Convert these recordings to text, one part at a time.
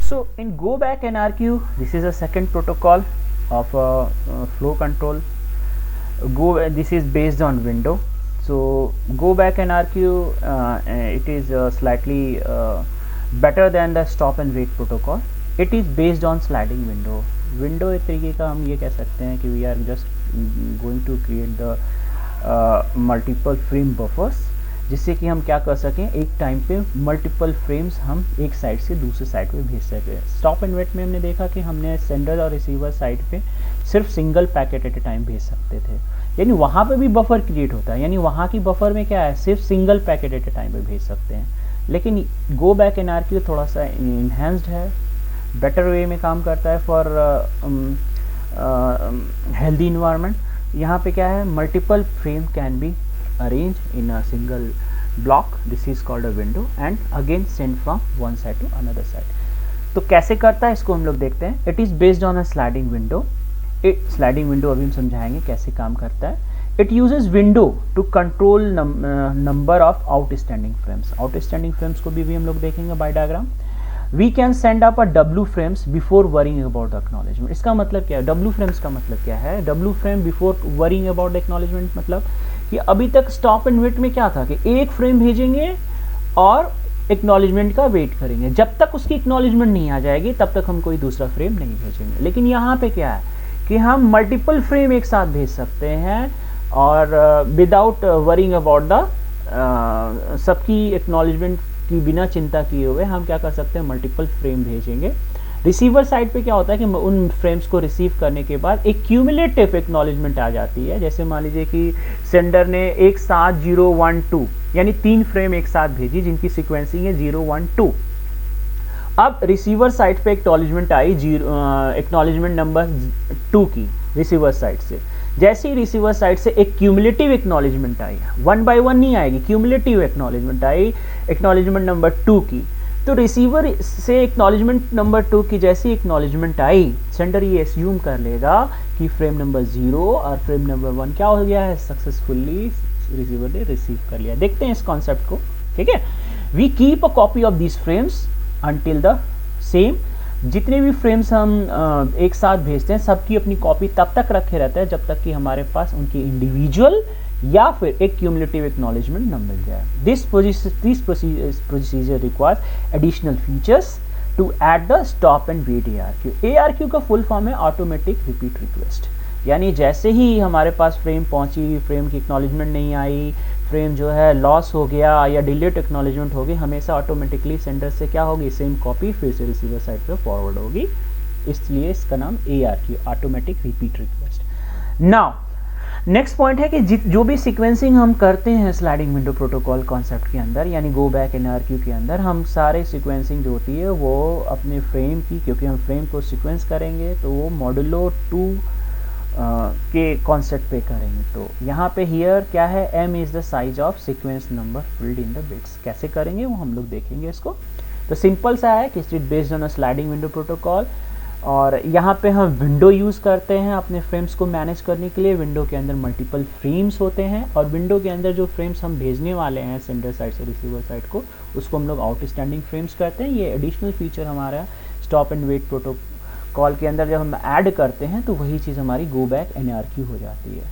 So in Go Back NRQ, this is a second protocol of flow control. This is based on window. So Go Back NRQ, it is slightly better than the stop and wait protocol. It is based on sliding window. Window एक तरीके का हम ये कह सकते हैं कि we are just going to create the multiple frame buffers, जिससे कि हम क्या कर सकें, एक टाइम पे मल्टीपल फ्रेम्स हम एक साइड से दूसरे साइड पे भेज सकें। स्टॉप एंड वेट में हमने देखा कि हमने सेंडर और रिसीवर साइड पे सिर्फ single packet at a time भेज सकते थे, यानी वहाँ पे भी बफर क्रिएट होता है, यानी वहाँ की बफर में क्या है, सिर्फ single packet at a time पे भेज सकते हैं। लेकिन गो बैक एनआरक्यू थोड़ा सा इन्हेंस्ड है, बेटर वे में काम करता है फॉर हेल्दी इन्वायरमेंट। यहाँ पे क्या है, multiple frame can be arrange in a single block, this is called a window and again send from one side to another side. तो कैसे करता है इसको हम लोग देखते हैं। It is based on a sliding window. Sliding window अभी हम समझाएंगे कैसे काम करता है। It uses window to control number of outstanding frames. Outstanding frames को भी हम लोग देखेंगे by diagram. We can send up a W frames before worrying about the acknowledgement. इसका मतलब क्या है, डब्ल्यू फ्रेम्स का मतलब क्या है, W frame before worrying about the acknowledgement मतलब कि अभी तक स्टॉप एंड वेट में क्या था कि एक फ्रेम भेजेंगे और एक्नॉलेजमेंट का वेट करेंगे, जब तक उसकी एक्नॉलेजमेंट नहीं आ जाएगी तब तक हम कोई दूसरा फ्रेम नहीं भेजेंगे। लेकिन यहाँ पे क्या है कि हम मल्टीपल फ्रेम एक साथ भेज सकते हैं और विदाउट वरिंग अबाउट द सबकी एक्नॉलेजमेंट की बिना चिंता किए हुए हम क्या कर सकते हैं, मल्टीपल फ्रेम भेजेंगे। रिसीवर साइड पे क्या होता है कि उन फ्रेम्स को रिसीव करने के बाद एक क्यूमुलेटिव एक्नॉलेजमेंट आ जाती है। जैसे मान लीजिए कि सेंडर ने एक साथ 0 1 2 यानी 3 फ्रेम एक साथ भेजी जिनकी सीक्वेंसिंग है 0 1 2। अब रिसीवर साइड पे एक्नॉलेजमेंट आई एक्नॉलेजमेंट नंबर 2 की रिसीवर साइड से। जैसे ही रिसीवर साइड से एक क्यूमुलेटिव एक्नॉलेजमेंट आई, 1 by 1 नहीं आएगी, क्यूमुलेटिव एक्नॉलेजमेंट आई एक्नॉलेजमेंट नंबर 2 की। तो रिसीवर से एक्नॉलेजमेंट नंबर 2 की जैसी एक्नॉलेजमेंट आई, सेंडर ये एज्यूम कर लेगा कि फ्रेम नंबर 0 और फ्रेम नंबर 1 क्या हो गया है, सक्सेसफुली रिसीवर ने रिसीव कर लिया। देखते हैं इस कॉन्सेप्ट को, ठीक है। We keep a copy of this frames until the same. जितने भी फ्रेम्स हम एक साथ भेजते हैं सबकी अपनी कॉपी तब तक रखे रहते हैं जब तक कि हमारे पास उनकी इंडिविजुअल या फिर एक क्यूमुलेटिव एक्नॉलेजमेंट न मिल जाए। This procedure requires additional features to add the stop and wait ARQ। ARQ का फुल फॉर्म है ऑटोमेटिक रिपीट रिक्वेस्ट, यानी जैसे ही हमारे पास फ्रेम पहुंची, फ्रेम की एक्नॉलेजमेंट नहीं आई, फ्रेम जो है लॉस हो गया या डिलीट एक्नॉलेजमेंट होगी, हमेशा ऑटोमेटिकली सेंडर से क्या होगी, सेम कॉपी फिर से रिसीवर साइड पे फॉरवर्ड होगी। इसलिए इसका नाम ARQ, automatic repeat request. Now next point है कि जो भी सीक्वेंसिंग हम करते हैं स्लाइडिंग विंडो प्रोटोकॉल कॉन्सेप्ट के अंदर, यानी गो बैक NRQ के अंदर, हम सारे सीक्वेंसिंग जो होती है वो अपने फ्रेम की, क्योंकि हम फ्रेम को सीक्वेंस करेंगे तो वो मॉडुलो 2 के कॉन्सेप्ट पे करेंगे। तो यहाँ पे हियर क्या है, m is the size of sequence number filled in the bits. कैसे करेंगे वो हम लोग देखेंगे इसको। तो सिंपल सा है कि it based on a sliding window protocol, और यहाँ पे हम विंडो यूज़ करते हैं अपने फ्रेम्स को मैनेज करने के लिए। विंडो के अंदर मल्टीपल फ्रेम्स होते हैं और विंडो के अंदर जो फ्रेम्स हम भेजने वाले हैं सेंडर साइड से रिसीवर साइड को, उसको हम लोग आउटस्टैंडिंग फ्रेम्स करते हैं। ये एडिशनल फीचर हमारा स्टॉप एंड वेट प्रोटोकॉल के अंदर जब हम ऐड करते हैं तो वही चीज़ हमारी गो बैक NRQ हो जाती है।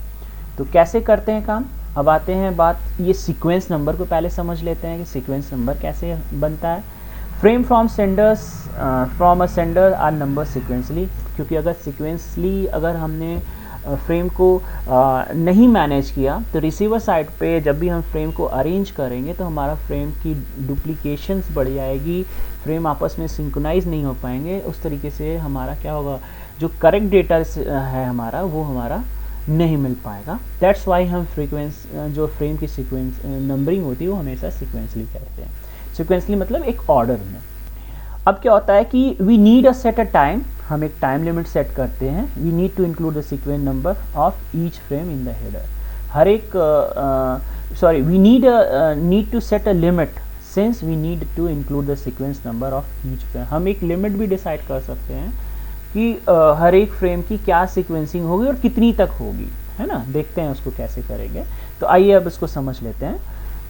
तो कैसे करते हैं काम, अब आते हैं बात, ये सीक्वेंस नंबर को पहले समझ लेते हैं कि सीक्वेंस नंबर कैसे बनता है। Frame from a sender are number sequentially, क्योंकि अगर सिक्वेंसली अगर हमने फ्रेम को नहीं मैनेज किया तो रिसीवर साइड पे जब भी हम फ्रेम को अरेंज करेंगे तो हमारा फ्रेम की डुप्लीकेशंस बढ़ जाएगी, फ्रेम आपस में सिंक्रोनाइज नहीं हो पाएंगे। उस तरीके से हमारा क्या होगा, जो करेक्ट डेटा है हमारा वो हमारा नहीं मिल पाएगा। दैट्स वाई हम जो फ्रेम की सीक्वेंस नंबरिंग होती है वो हमेशा सिक्वेंसली करते हैं। सिक्वेंसली मतलब एक ऑर्डर में। अब क्या होता है कि we need a set a time, हम एक टाइम लिमिट सेट करते हैं। We need to include the sequence number of each frame in the header. हर एक we need to set a limit since we need to include the sequence number of each frame. हम एक limit भी decide कर सकते हैं कि हर एक फ्रेम की क्या सीक्वेंसिंग होगी और कितनी तक होगी, है ना। देखते हैं उसको कैसे करेंगे। तो आइए अब इसको समझ लेते हैं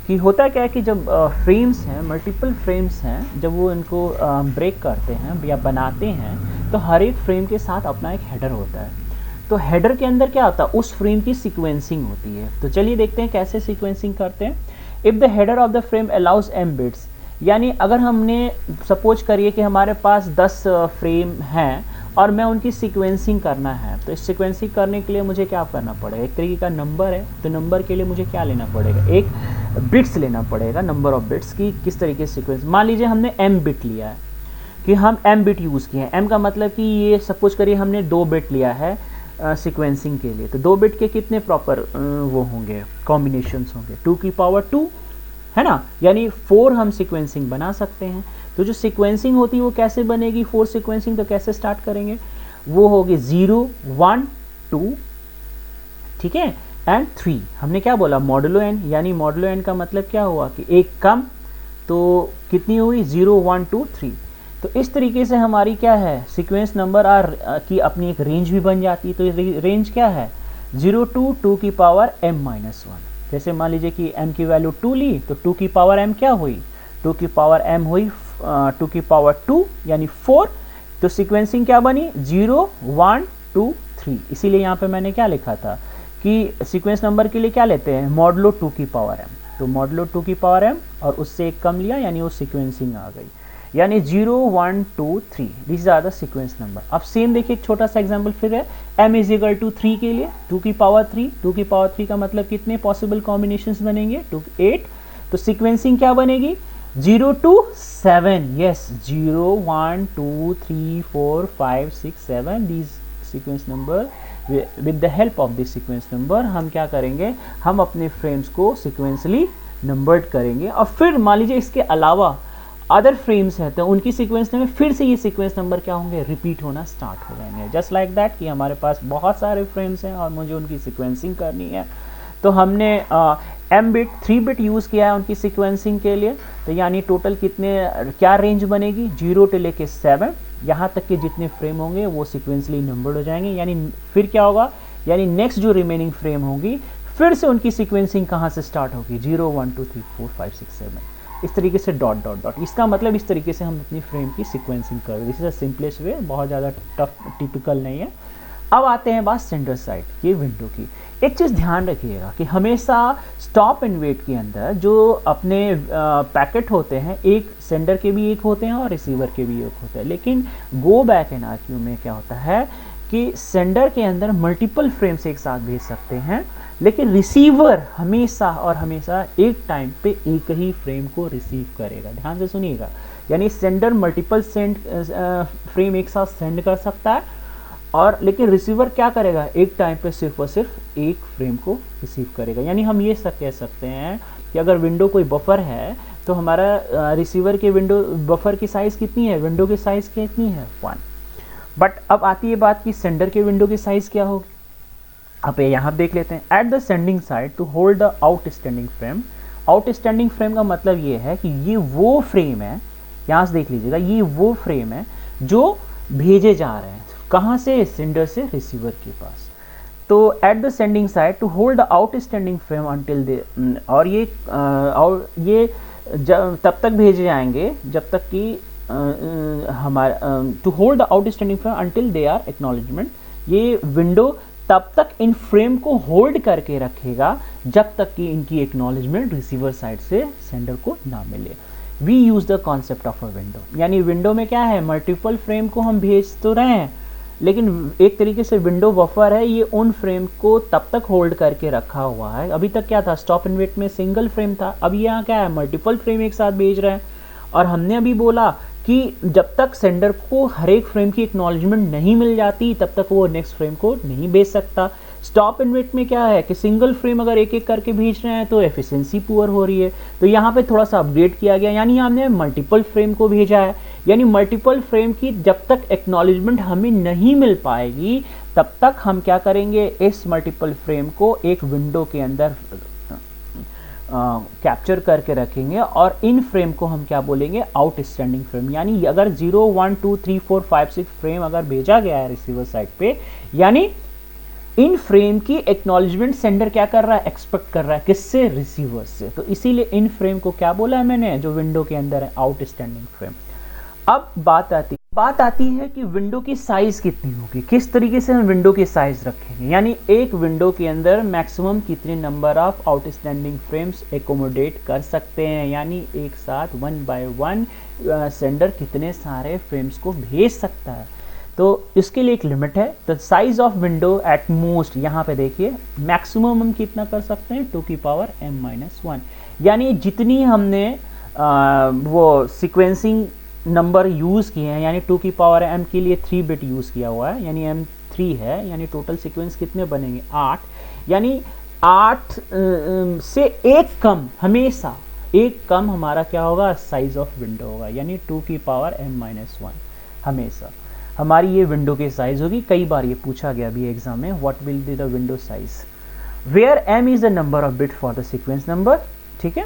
कि होता क्या है कि जब फ्रेम्स हैं, मल्टीपल फ्रेम्स हैं, जब वो इनको ब्रेक करते हैं या बनाते हैं, तो हर एक फ्रेम के साथ अपना एक हेडर होता है। तो हेडर के अंदर क्या होता है, उस फ्रेम की सीक्वेंसिंग होती है। तो चलिए देखते हैं कैसे सीक्वेंसिंग करते हैं। If the header of the frame allows m bits, यानी अगर हमने सपोज करिए कि हमारे पास 10 फ्रेम हैं और मैं उनकी सीक्वेंसिंग करना है, तो इस सीक्वेंसिंग करने के लिए मुझे क्या करना पड़ेगा, एक तरीके का नंबर है, तो नंबर के लिए मुझे क्या लेना पड़ेगा, एक बिट्स लेना पड़ेगा, नंबर ऑफ बिट्स की किस तरीके से सीक्वेंस। मान लीजिए हमने m बिट लिया है, कि हम m बिट यूज़ किए हैं। m का मतलब कि ये सपोज करिए हमने 2 बिट लिया है सीक्वेंसिंग के लिए, तो 2 बिट के कितने प्रॉपर वो होंगे, कॉम्बिनेशंस होंगे, 2 की पावर 2 है ना, यानी 4 हम सीक्वेंसिंग बना सकते हैं। तो जो सीक्वेंसिंग होती है वो कैसे बनेगी, 4 सीक्वेंसिंग, तो कैसे स्टार्ट करेंगे, वो होगी 0 1 2, ठीक है, एंड 3। हमने क्या बोला, मॉडुलो n, यानी मॉडुलो n का मतलब क्या हुआ कि एक कम, तो कितनी हुई 0 1 2 3। तो इस तरीके से हमारी क्या है, सीक्वेंस नंबर की अपनी एक रेंज भी बन जाती है। तो रेंज क्या है, 0 to 2 की पावर m-1। जैसे मान लीजिए कि m की वैल्यू 2 ली, तो 2 की पावर m क्या हुई, 2 की पावर m हुई 2 की पावर 2 यानी 4। तो सीक्वेंसिंग क्या बनी, 0 1 2 3। इसीलिए यहाँ पे मैंने क्या लिखा था कि सीक्वेंस नंबर के लिए क्या लेते हैं, मॉडुलो 2 की पावर m। तो मॉडुलो 2 की पावर m और उससे एक कम लिया, यानी वो सीक्वेंसिंग आ गई, यानी 0 1 2 3। This are the sequence number. अब सेम देखिए एक छोटा सा एग्जांपल फिर है, m इज इक्वल टू 3 के लिए 2 की पावर 3, 2 की पावर 3 का मतलब कितने पॉसिबल कॉम्बिनेशंस बनेंगे, 2 8। तो सीक्वेंसिंग क्या बनेगी, 0 to 7, yes, 0 1 2 3 4 5 6 7। This sequence number, with the help of this sequence number हम क्या करेंगे, हम अपने फ्रेम्स को सिक्वेंसली नंबर्ड करेंगे। और फिर मान लीजिए इसके अलावा अदर फ्रेम्स हैं, तो उनकी सीक्वेंस में फिर से ये सीक्वेंस नंबर क्या होंगे, रिपीट होना स्टार्ट हो जाएंगे। जस्ट लाइक दैट कि हमारे पास बहुत सारे फ्रेम्स हैं और मुझे उनकी सीक्वेंसिंग करनी है, तो हमने m बिट 3 बिट यूज़ किया है उनकी सीक्वेंसिंग के लिए। तो यानी टोटल कितने, क्या रेंज बनेगी, 0 से लेके 7, यहाँ तक के जितने फ्रेम होंगे वो सीक्वेंसली नंबर्ड हो जाएंगे। यानी फिर क्या होगा, यानी नेक्स्ट जो रिमेनिंग फ्रेम होगी फिर से उनकी सीक्वेंसिंग कहाँ से स्टार्ट होगी, 0 1 2 3 4 5 6 7, इस तरीके से डॉट डॉट डॉट। इसका मतलब इस तरीके से हम अपनी फ्रेम की सीक्वेंसिंग कर, this is the simplest way, बहुत ज़्यादा टफ टिपिकल नहीं है। अब आते हैं बात सेंटर साइड की विंडो की। एक चीज़ ध्यान रखिएगा कि हमेशा स्टॉप एंड वेट के अंदर जो अपने पैकेट होते हैं, एक सेंडर के भी एक होते हैं और रिसीवर के भी एक होते हैं, लेकिन गो बैक एंड आरक्यू में क्या होता है कि सेंडर के अंदर मल्टीपल फ्रेम्स एक साथ भेज सकते हैं, लेकिन रिसीवर हमेशा और हमेशा एक टाइम पे एक ही फ्रेम को रिसीव करेगा। ध्यान से सुनिएगा, यानी सेंडर मल्टीपल फ्रेम एक साथ सेंड कर सकता है, और लेकिन रिसीवर क्या करेगा, एक टाइम पे सिर्फ और सिर्फ एक फ्रेम को रिसीव करेगा। यानी हम ये कह सकते हैं कि अगर विंडो कोई बफर है तो हमारा रिसीवर के विंडो बफर की साइज़ कितनी है, विंडो की साइज़ कितनी है, 1। बट अब आती है बात कि सेंडर के विंडो की साइज़ क्या होगी। अब यहाँ देख लेते हैं, at the sending side to hold the outstanding frame. Outstanding frame का मतलब ये है कि ये वो फ्रेम है, यहाँ से देख लीजिएगा, ये वो फ्रेम है जो भेजे जा रहे हैं, कहाँ से, सेंडर से रिसीवर के पास। तो at the sending side to hold the outstanding frame until they, और ये तब तक भेजे जाएंगे जब तक कि हमारा to hold the outstanding frame until they are acknowledgement. ये विंडो तब तक इन फ्रेम को होल्ड करके रखेगा जब तक कि इनकी एक्नॉलेजमेंट रिसीवर साइड से सेंडर को ना मिले। We use the concept of a window, यानी विंडो में क्या है, मल्टीपल फ्रेम को हम भेज तो रहे हैं, लेकिन एक तरीके से विंडो बफर है, ये उन फ्रेम को तब तक होल्ड करके रखा हुआ है। अभी तक क्या था, स्टॉप एंड वेट में सिंगल फ्रेम था, अब यहाँ क्या है, मल्टीपल फ्रेम एक साथ भेज रहे हैं। और हमने अभी बोला कि जब तक सेंडर को हर एक फ्रेम की एक्नॉलेजमेंट नहीं मिल जाती तब तक वो नेक्स्ट फ्रेम को नहीं भेज सकता। स्टॉप एंड वेट में क्या है कि सिंगल फ्रेम अगर एक एक करके भेज रहे हैं तो एफिशिएंसी पुअर हो रही है, तो यहाँ पे थोड़ा सा अपग्रेड किया गया, यानी हमने मल्टीपल फ्रेम को भेजा है। यानी मल्टीपल फ्रेम की जब तक एक्नॉलेजमेंट हमें नहीं मिल पाएगी तब तक हम क्या करेंगे, इस मल्टीपल फ्रेम को एक विंडो के अंदर कैप्चर करके रखेंगे, और इन फ्रेम को हम क्या बोलेंगे, आउटस्टैंडिंग फ्रेम। यानी अगर 0 1 2 3 4 5 6 फ्रेम अगर भेजा गया है रिसीवर साइड पे, यानी इन फ्रेम की एक्नॉलेजमेंट सेंडर क्या कर रहा है, एक्सपेक्ट कर रहा है, किससे, रिसीवर से। तो इसीलिए इन फ्रेम को क्या बोला है मैंने, जो विंडो के अंदर है, आउटस्टैंडिंग फ्रेम। अब बात आती है कि विंडो की साइज कितनी होगी, किस तरीके से हम विंडो की साइज रखेंगे, यानी एक विंडो के अंदर मैक्सिमम कितने number of outstanding frames accommodate कर सकते हैं, यानी एक साथ 1 बाय 1 सेंडर कितने सारे फ्रेम्स को भेज सकता है। तो इसके लिए एक लिमिट है। The size of window at most, यहाँ पे देखिए मैक्सिमम हम कितना कर सकते हैं, 2 की पावर m-1, यानी जितनी हमने वो सीक्वेंसिंग नंबर यूज़ किए हैं, यानी 2 की पावर m के लिए 3 बिट यूज़ किया हुआ है, यानी m3 है, यानी टोटल सीक्वेंस कितने बनेंगे, 8, यानी 8 से एक कम, हमेशा एक कम हमारा क्या होगा, साइज ऑफ विंडो होगा, यानी 2 की पावर m-1 हमेशा हमारी ये विंडो की साइज होगी। कई बार ये पूछा गया भी एग्जाम में, what will be the window size, where m is the number of bit for the sequence number, ठीक है।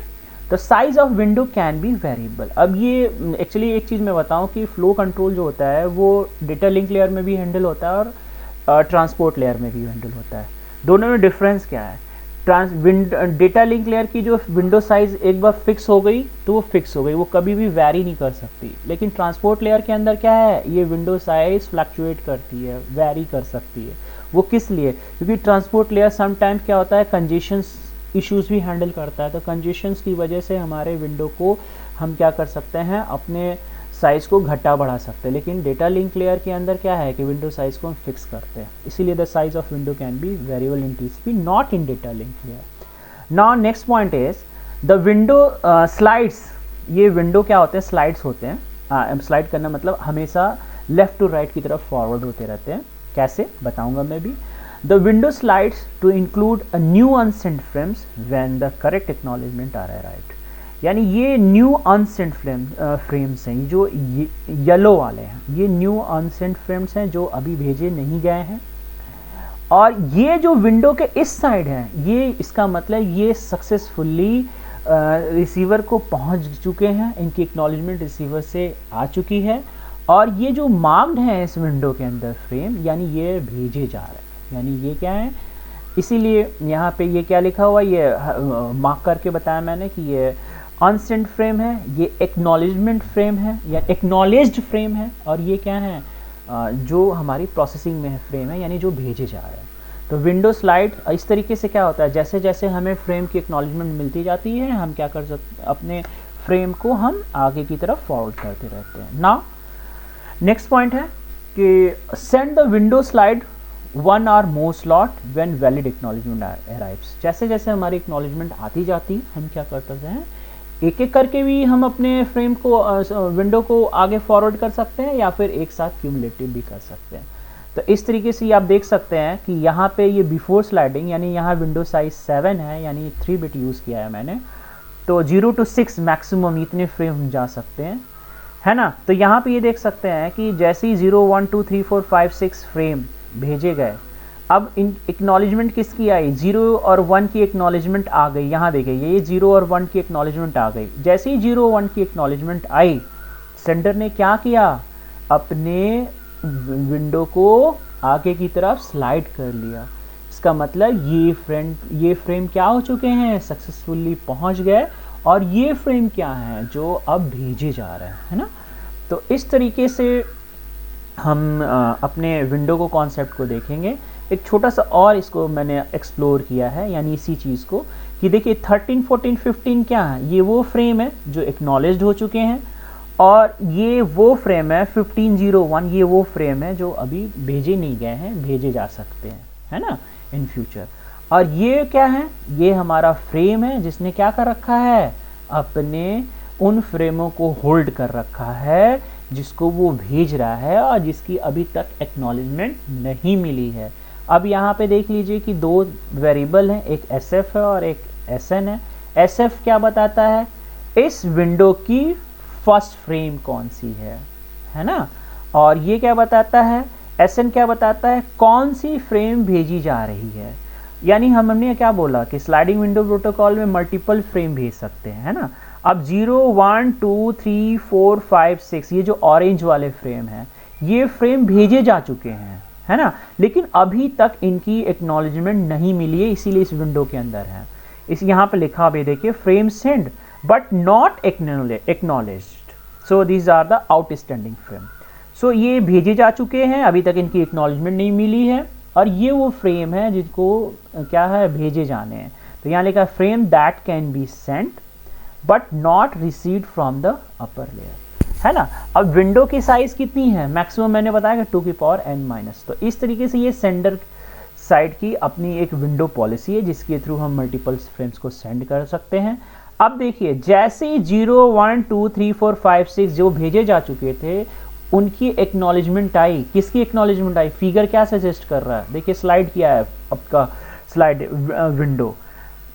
तो size of window can be variable. अब ये एक्चुअली एक चीज़ मैं बताऊं कि फ्लो कंट्रोल जो होता है वो डेटा लिंक लेयर में भी हैंडल होता है और ट्रांसपोर्ट लेयर में भी हैंडल होता है। दोनों में डिफरेंस क्या है, डेटा लिंक लेयर की जो विंडो साइज एक बार फिक्स हो गई तो वो फिक्स हो गई, वो कभी भी वैरी नहीं कर सकती। लेकिन ट्रांसपोर्ट लेयर के अंदर क्या है, ये विंडो साइज फ्लक्चुएट करती है, वैरी कर सकती है। वो किस लिए, क्योंकि ट्रांसपोर्ट लेयर समटाइम्स क्या होता है, कंजेशंस इश्यूज भी हैंडल करता है। तो कंजेशंस की वजह से हमारे विंडो को हम क्या कर सकते हैं, अपने साइज़ को घटा बढ़ा सकते हैं। लेकिन डेटा लिंक लेयर के अंदर क्या है कि विंडो साइज़ को हम फिक्स करते हैं, इसीलिए the size of window can be variable in TCP, not in data link layer. Now next point is the window slides. ये विंडो क्या होते हैं, स्लाइड्स होते हैं। स्लाइड करना मतलब हमेशा लेफ्ट टू राइट की तरफ फॉरवर्ड होते रहते हैं। कैसे बताऊंगा मैं भी। The window slides to include a new unsent frames when the correct acknowledgement are arrived। यानी ये न्यू अनसेंट फ्रेम्स हैं, जो येलो वाले हैं, ये न्यू अनसेंट फ्रेम्स हैं जो अभी भेजे नहीं गए हैं। और ये जो विंडो के इस साइड हैं, ये इसका मतलब ये सक्सेसफुली रिसीवर को पहुंच चुके हैं, इनकी एक्नॉलेजमेंट रिसीवर से आ चुकी है। और ये जो मार्क्ड हैं इस विंडो के अंदर फ्रेम, यानी ये भेजे जा रहे हैं, यानी ये क्या है, इसीलिए यहाँ पे ये क्या लिखा हुआ, ये मार्क करके बताया मैंने कि ये अनसेंट फ्रेम है, ये एक्नॉलेजमेंट फ्रेम है या एक्नॉलेज्ड फ्रेम है, और ये क्या है, जो हमारी प्रोसेसिंग में है फ्रेम है, यानी जो भेजे जा रहे हैं। तो विंडो स्लाइड इस तरीके से क्या होता है, जैसे जैसे हमें फ्रेम की एक्नॉलेजमेंट मिलती जाती है, हम क्या कर सकते, अपने फ्रेम को हम आगे की तरफ फॉरवर्ड करते रहते हैं। नाउ नेक्स्ट पॉइंट है कि send the window slide 1 or more slot when valid acknowledgement arrives। जैसे जैसे हमारी एक्नॉलेजमेंट आती जाती हम क्या कर सकते हैं, एक एक करके भी हम अपने फ्रेम को विंडो को आगे फॉरवर्ड कर सकते हैं, या फिर एक साथ क्यूमुलेटिव भी कर सकते हैं। तो इस तरीके से आप देख सकते हैं कि यहाँ पे ये बिफोर स्लाइडिंग, यानी यहाँ विंडो साइज 7 है, यानी 3 बिट यूज़ किया है मैंने, तो 0 to 6 मैक्सिमम इतने फ्रेम हम जा सकते हैं, है ना। तो यहाँ पे ये देख सकते हैं कि जैसे ही 0 1 2 3 4 5 6 फ्रेम भेजे गए, अब इन एक्नॉलेजमेंट किसकी आई, 0 और 1 की एक्नॉलेजमेंट आ गई। यहाँ देखिए ये 0 और 1 की एक्नॉलेजमेंट आ गई। जैसे ही 0 1 की एक्नॉलेजमेंट आई, सेंडर ने क्या किया, अपने विंडो को आगे की तरफ स्लाइड कर लिया। इसका मतलब ये फ्रेम क्या हो चुके हैं, सक्सेसफुली पहुंच गए, और ये फ्रेम क्या है, जो अब भेजे जा रहे हैं, है ना। तो इस तरीके से हम अपने विंडो को कॉन्सेप्ट को देखेंगे। एक छोटा सा और इसको मैंने एक्सप्लोर किया है, यानी इसी चीज़ को, कि देखिए 13 14 15 क्या है, ये वो फ्रेम है जो एक्नॉलेज्ड हो चुके हैं, और ये वो फ्रेम है 1501, ये वो फ्रेम है जो अभी भेजे नहीं गए हैं, भेजे जा सकते हैं, है ना, इन फ्यूचर। और ये क्या है, ये हमारा फ्रेम है जिसने क्या कर रखा है, अपने उन फ्रेमों को होल्ड कर रखा है जिसको वो भेज रहा है, और जिसकी अभी तक एक्नॉलेजमेंट नहीं मिली है। अब यहाँ पे देख लीजिए कि 2 वेरिएबल हैं, एक SF है और एक SN है। SF क्या बताता है, इस विंडो की फर्स्ट फ्रेम कौन सी है ना, और ये क्या बताता है, SN क्या बताता है, कौन सी फ्रेम भेजी जा रही है। यानी हमने क्या बोला कि स्लाइडिंग विंडो प्रोटोकॉल में मल्टीपल फ्रेम भेज सकते हैं, है ना। अब 0 1 2 3 4 5 6 ये जो ऑरेंज वाले फ्रेम हैं, ये फ्रेम भेजे जा चुके हैं, है ना, लेकिन अभी तक इनकी एक्नॉलेजमेंट नहीं मिली है, इसीलिए इस विंडो के अंदर है। इस यहाँ पे लिखा भी देखिए, frame send but not acknowledged, so these are the outstanding frame. So ये भेजे जा चुके हैं, अभी तक इनकी एक्नॉलेजमेंट नहीं मिली है, और ये वो फ्रेम है जिनको क्या है, भेजे जाने हैं। तो यहाँ लिखा frame that can be sent but not received from the upper layer, है ना। अब विंडो की साइज कितनी है, मैक्सिमम मैंने बताया कि 2 की पावर n-। तो इस तरीके से ये सेंडर साइड की अपनी एक विंडो पॉलिसी है जिसके थ्रू हम मल्टीपल फ्रेम्स को सेंड कर सकते हैं। अब देखिए, जैसे ही 0, 1, 2, 3, 4, 5, 6 जो भेजे जा चुके थे उनकी एक्नॉलेजमेंट आई। किसकी एक्नॉलेजमेंट आई, फिगर क्या सजेस्ट कर रहा है, देखिए स्लाइड किया है आपका, स्लाइड विंडो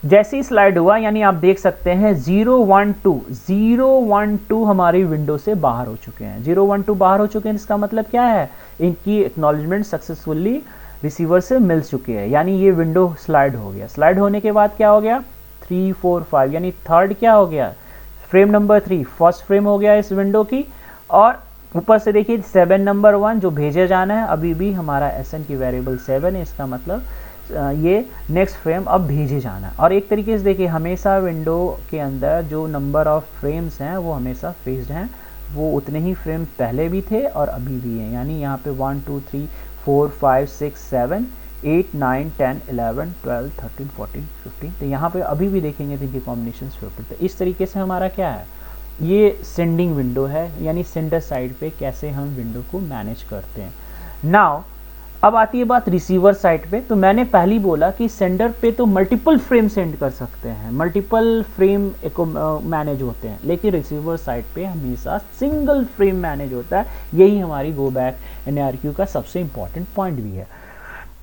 जैसे ही स्लाइड हुआ, यानी आप देख सकते हैं 0, 1, 2 हमारी विंडो से बाहर हो चुके हैं। 0, 1, 2 बाहर हो चुके हैं, इसका मतलब क्या है, इनकी एक्नॉलेजमेंट सक्सेसफुली रिसीवर से मिल चुकी है, यानी ये विंडो स्लाइड हो गया। स्लाइड होने के बाद क्या हो गया, 3, 4, 5, यानी थर्ड क्या हो गया, फ्रेम नंबर 3 फर्स्ट फ्रेम हो गया इस विंडो की। और ऊपर से देखिए 7 नंबर 1 जो भेजे जाना है, अभी भी हमारा SN की वेरिएबल 7 है, इसका मतलब ये नेक्स्ट फ्रेम अब भेजे जाना। और एक तरीके से देखिए, हमेशा विंडो के अंदर जो नंबर ऑफ फ्रेम्स हैं वो हमेशा फिक्स्ड हैं, वो उतने ही फ्रेम पहले भी थे और अभी भी हैं। यानी यहाँ पे 1, 2, 3, 4, 5, 6, 7, 8, 9, 10, 11, 12, 13, 14, 15, तो यहाँ पे अभी भी देखेंगे तो इनके कॉम्बिनेशन 15। तो इस तरीके से हमारा क्या है, ये सेंडिंग विंडो है, यानी सेंडर साइड पे कैसे हम विंडो को मैनेज करते हैं। नाउ अब आती है बात रिसीवर साइड पे। तो मैंने पहले बोला कि सेंडर पे तो मल्टीपल फ्रेम सेंड कर सकते हैं, मल्टीपल फ्रेम मैनेज होते हैं, लेकिन रिसीवर साइड पे हमेशा सिंगल फ्रेम मैनेज होता है। यही हमारी गो बैक NARQ का सबसे इंपॉर्टेंट पॉइंट भी है।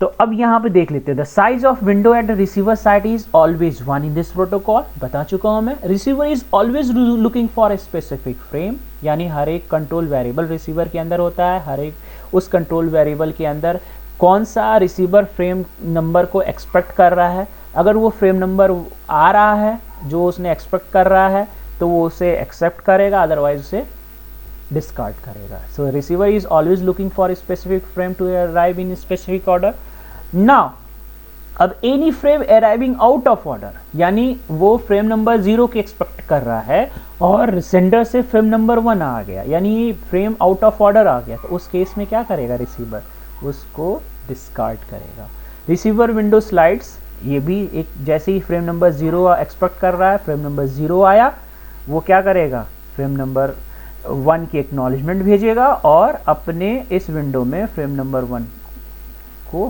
तो अब यहाँ पे देख लेते हैं, the size of window eight the receiver side is always 1 in this protocol. बता चुका हूँ मैं, receiver is always looking for a specific frame, यानी हर एक कंट्रोल वेरिएबल रिसीवर के अंदर होता है, हर एक उस कंट्रोल वेरिएबल के अंदर कौन सा रिसीवर फ्रेम नंबर को एक्सपेक्ट कर रहा है। अगर वो फ्रेम नंबर आ रहा है जो उसने एक्सपेक्ट कर रहा है तो वो उसे एक्सेप्ट करेगा, अदरवाइज उसे डिस्कार्ड करेगा। So receiver is always looking for a specific frame to arrive in specific order. Now अब any frame arriving out of order, यानी वो फ्रेम नंबर 0 की एक्सपेक्ट कर रहा है और सेंडर से फ्रेम नंबर 1 आ गया, यानी फ्रेम आउट ऑफ ऑर्डर आ गया, तो उस केस में क्या करेगा रिसीवर, उसको डिस्कार्ड करेगा। रिसीवर विंडो स्लाइड्स, ये भी एक जैसे ही फ्रेम नंबर 0 एक्सपेक्ट कर रहा है, फ्रेम नंबर 0 आया, वो क्या करेगा, फ्रेम नंबर 1 की एक्नॉलेजमेंट भेजेगा और अपने इस विंडो में फ्रेम नंबर 1 को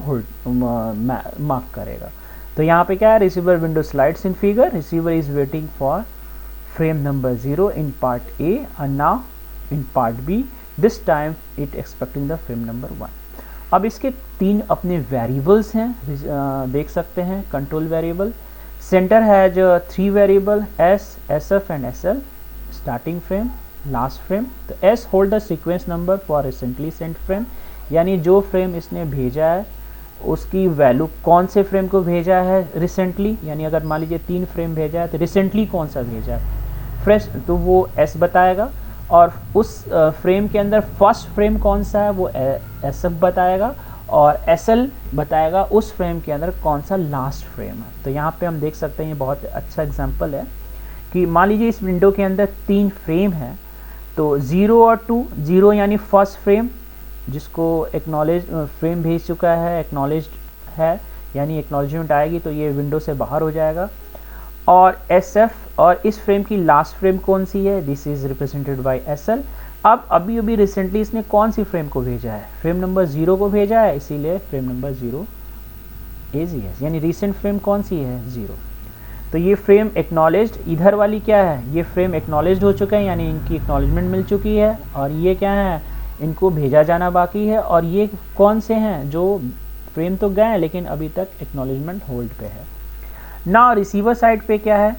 मार्क करेगा। तो यहाँ पे क्या है, receiver window slides in figure, receiver is waiting for frame number 0 in part A and now in part B, this time it expecting the frame number 1। अब इसके 3 अपने वेरिएबल्स हैं, देख सकते हैं control variable. Sender has 3 variable S, SF and SL, starting frame, last frame. तो S hold the sequence number for recently sent frame, यानी जो फ्रेम इसने भेजा है उसकी वैल्यू, कौन से फ्रेम को भेजा है रिसेंटली, यानी अगर मान लीजिए 3 फ्रेम भेजा है तो रिसेंटली कौन सा भेजा है फ्रेश, तो वो S बताएगा। और उस फ्रेम के अंदर फर्स्ट फ्रेम कौन सा है वो SF बताएगा, और SL बताएगा उस फ्रेम के अंदर कौन सा लास्ट फ्रेम है। तो यहाँ पे हम देख सकते हैं, ये बहुत अच्छा एग्जांपल है कि मान लीजिए इस विंडो के अंदर 3 फ्रेम है, तो 0 और 2, 0 यानी फर्स्ट फ्रेम जिसको एक्नॉलेज फ्रेम भेज चुका है, एक्नॉलेज्ड है, यानी एक्नॉलेजमेंट आएगी तो ये विंडो से बाहर हो जाएगा। और SF, और इस फ्रेम की लास्ट फ्रेम कौन सी है, this is represented by SL। अब अभी रिसेंटली इसने कौन सी फ्रेम को भेजा है, फ्रेम नंबर 0 को भेजा है, इसीलिए फ्रेम नंबर 0 इज यस, यानी रिसेंट फ्रेम कौन सी है 0। तो ये फ्रेम एक्नॉलेज्ड, इधर वाली क्या है, ये फ्रेम एक्नॉलेज्ड हो चुका है, यानी इनकी एक्नॉलेजमेंट मिल चुकी है, और ये क्या है, इनको भेजा जाना बाकी है। और ये कौन से हैं जो फ्रेम तो गए हैं लेकिन अभी तक एक्नॉलेजमेंट होल्ड पे है। ना रिसीवर साइड पे क्या है,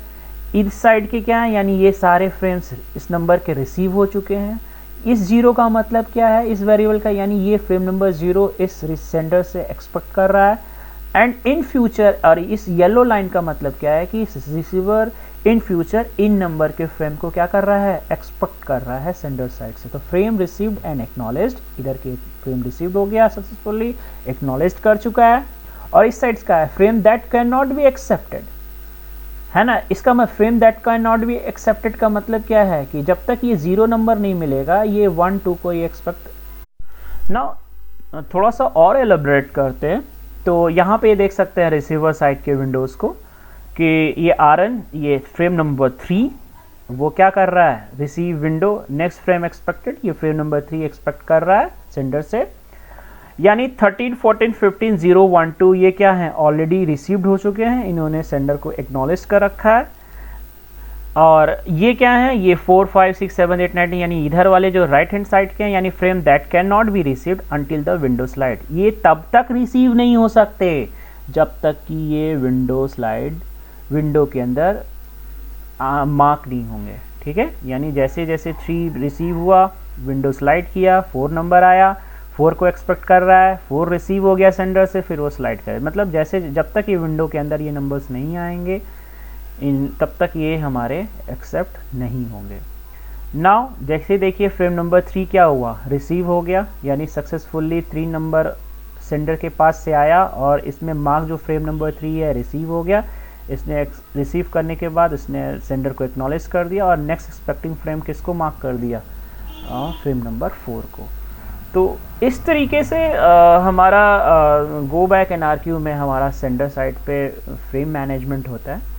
इस साइड के क्या है, यानी ये सारे फ्रेम्स इस नंबर के रिसीव हो चुके हैं। इस 0 का मतलब क्या है इस वेरिएबल का, यानी ये फ्रेम नंबर 0 इस सेंडर से एक्सपेक्ट कर रहा है। एंड इन फ्यूचर, और इस येलो लाइन का मतलब क्या है कि receiver in future in number के फ्रेम को क्या कर रहा है, एक्सपेक्ट कर रहा है सेंडर साइड से। तो फ्रेम रिसीव्ड एंड एक्नॉलेज्ड, इधर के फ्रेम रिसीव्ड हो गया सक्सेसफुली, एक्नॉलेज्ड कर चुका है। और इस साइड का है frame that can not be accepted, है ना। इसका मतलब frame that can not be accepted का मतलब क्या है कि जब तक ये 0 नंबर नहीं मिलेगा ये 1 2 को ये एक्सपेक्ट। नाउ थोड़ा सा और एलेबरेट करते हैं। तो यहाँ पे ये देख सकते हैं रिसीवर साइड के विंडोज़ को कि ये Rn, ये फ्रेम नंबर 3 वो क्या कर रहा है, receive window next frame expected, ये फ्रेम नंबर 3 एक्सपेक्ट कर रहा है सेंडर से। यानी 13 14 15 0 1 2 ये क्या है, ऑलरेडी रिसीव्ड हो चुके हैं, इन्होंने सेंडर को एक्नॉलेज कर रखा है। और ये क्या है, ये 4 5 6 7 8 9 यानी इधर वाले जो राइट हैंड साइड के हैं, यानी frame that can not be received until the window slide, ये तब तक रिसीव नहीं हो सकते जब तक कि ये विंडो स्लाइड विंडो के अंदर मार्क नहीं होंगे, ठीक है। यानी जैसे जैसे 3 रिसीव हुआ, विंडो स्लाइड किया, 4 नंबर आया, 4 को एक्सपेक्ट कर रहा है, 4 रिसीव हो गया सेंडर से, फिर वो स्लाइड करे, मतलब जैसे जब तक ये विंडो के अंदर ये नंबर्स नहीं आएंगे तब तक ये हमारे एक्सेप्ट नहीं होंगे। नाउ जैसे देखिए फ्रेम नंबर 3 क्या हुआ, रिसीव हो गया, यानी सक्सेसफुली 3 नंबर सेंडर के पास से आया और इसमें मार्क जो फ्रेम नंबर 3 है रिसीव हो गया। इसने रिसीव करने के बाद इसने सेंडर को एक्नॉलेज कर दिया और नेक्स्ट एक्सपेक्टिंग फ्रेम किसको मार्क कर दिया, फ्रेम नंबर 4 को। तो इस तरीके से हमारा गो बैक एंड आरक्यू में हमारा सेंडर साइड पे फ्रेम मैनेजमेंट होता है।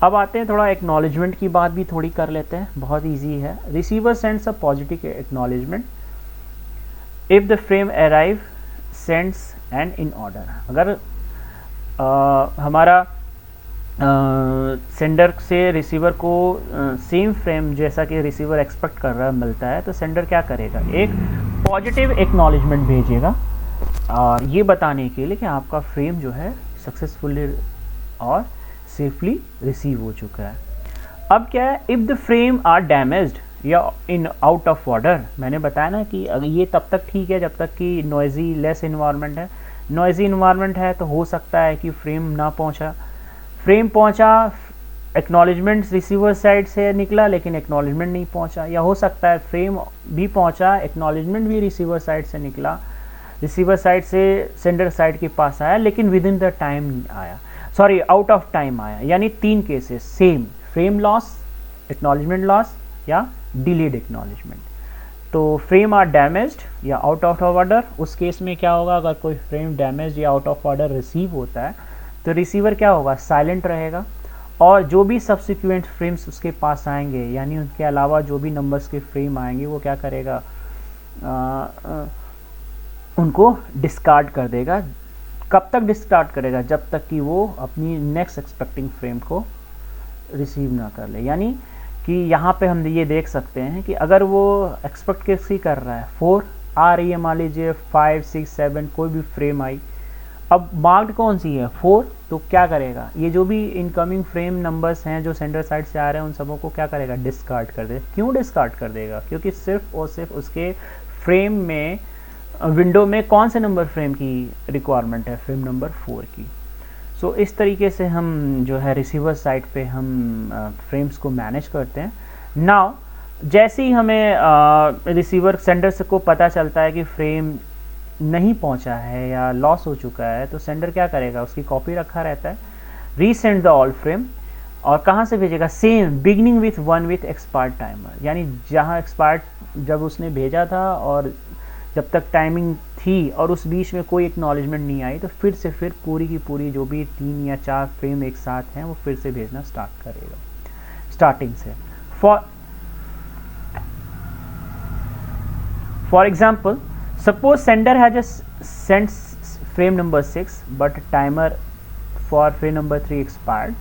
अब आते हैं थोड़ा एक्नॉलेजमेंट की बात भी थोड़ी कर लेते हैं, बहुत इजी है। Receiver sends a positive acknowledgement if the frame arrive sends and in order. अगर हमारा सेंडर से रिसीवर को सेम फ्रेम जैसा कि रिसीवर एक्सपेक्ट कर रहा है मिलता है, तो सेंडर क्या करेगा, एक पॉजिटिव एक्नॉलेजमेंट भेजेगा और ये बताने के लिए कि आपका फ्रेम जो है सक्सेसफुली और सेफली रिसीव हो चुका है। अब क्या है, if the frame are damaged या इन आउट ऑफ ऑर्डर, मैंने बताया ना कि अगर ये तब तक ठीक है जब तक कि नॉइजी लेस इन्वायरमेंट है। नॉइजी इन्वायरमेंट है तो हो सकता है कि फ्रेम ना पहुंचा, फ्रेम पहुंचा, एक्नॉलेजमेंट रिसीवर साइड से निकला लेकिन एक्नॉलेजमेंट नहीं पहुंचा, या हो सकता है फ्रेम भी पहुंचा, एक्नॉलेजमेंट भी रिसीवर साइड से निकला, रिसीवर साइड से सेंडर साइड के पास आया लेकिन विद इन द टाइम आया, सॉरी आउट ऑफ टाइम आया। यानी 3 cases same, frame loss, acknowledgement loss या डिलेड एक्नॉलेजमेंट। तो फ्रेम आर डैमेज्ड या आउट ऑफ ऑर्डर, उस केस में क्या होगा, अगर कोई फ्रेम डैमेज या आउट ऑफ ऑर्डर रिसीव होता है तो रिसीवर क्या होगा, साइलेंट रहेगा और जो भी सब्सिक्वेंट फ्रेम्स उसके पास आएंगे यानी उनके अलावा जो भी नंबर्स के फ्रेम आएंगे वो क्या करेगा, उनको डिस्कार्ड कर देगा। कब तक डिस्कार्ड करेगा, जब तक कि वो अपनी नेक्स्ट एक्सपेक्टिंग फ्रेम को रिसीव ना कर ले। यानी कि यहाँ पे हम ये देख सकते हैं कि अगर वो एक्सपेक्ट किसी कर रहा है 4 आ रही है, मान लीजिए 5 6 7 कोई भी फ्रेम आई, अब मार्क्ड कौन सी है 4, तो क्या करेगा, ये जो भी इनकमिंग फ्रेम नंबर्स हैं जो सेंडर साइड से आ रहे हैं उन सबों को क्या करेगा, डिस्कार्ड कर देगा। क्यों डिस्कार्ड कर देगा, क्योंकि सिर्फ और सिर्फ उसके फ्रेम में विंडो में कौन से नंबर फ्रेम की रिक्वायरमेंट है, फ्रेम नंबर 4 की। सो इस तरीके से हम जो है रिसीवर साइड पे हम फ्रेम्स को मैनेज करते हैं। नाउ जैसे ही हमें रिसीवर सेंडर से को पता चलता है कि फ्रेम नहीं पहुंचा है या लॉस हो चुका है, तो सेंडर क्या करेगा, उसकी कॉपी रखा रहता है, रीसेंड द ऑल फ्रेम, और कहाँ से भेजेगा, same beginning with 1 with expired timer. यानी जहाँ एक्सपायर्ड जब उसने भेजा था और जब तक टाइमिंग थी और उस बीच में कोई एक्नॉलेजमेंट नहीं आई, तो फिर से फिर पूरी की पूरी जो भी 3 या 4 फ्रेम एक साथ हैं वो फिर से भेजना स्टार्ट करेगा स्टार्टिंग से। For example, suppose sender has just sent frame number 6 but timer for frame number 3 expired,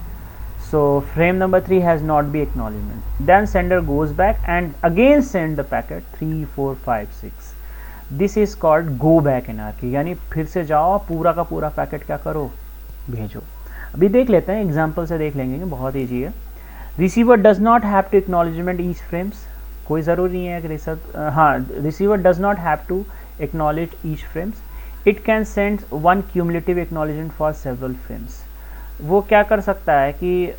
so frame number 3 has not been acknowledgement. Then sender goes back and again send the packet 3 4 5 6. This is called go back anarchy, यानी फिर से जाओ पूरा का पूरा packet क्या करो, भेजो। अभी देख लेते हैं, एग्जाम्पल से देख लेंगे, बहुत ईजी है। Receiver does not have to acknowledgement each frames, कोई ज़रूरी नहीं है कि receiver does not have to acknowledge each frames, it can send one cumulative acknowledgement for several frames। वो क्या कर सकता है कि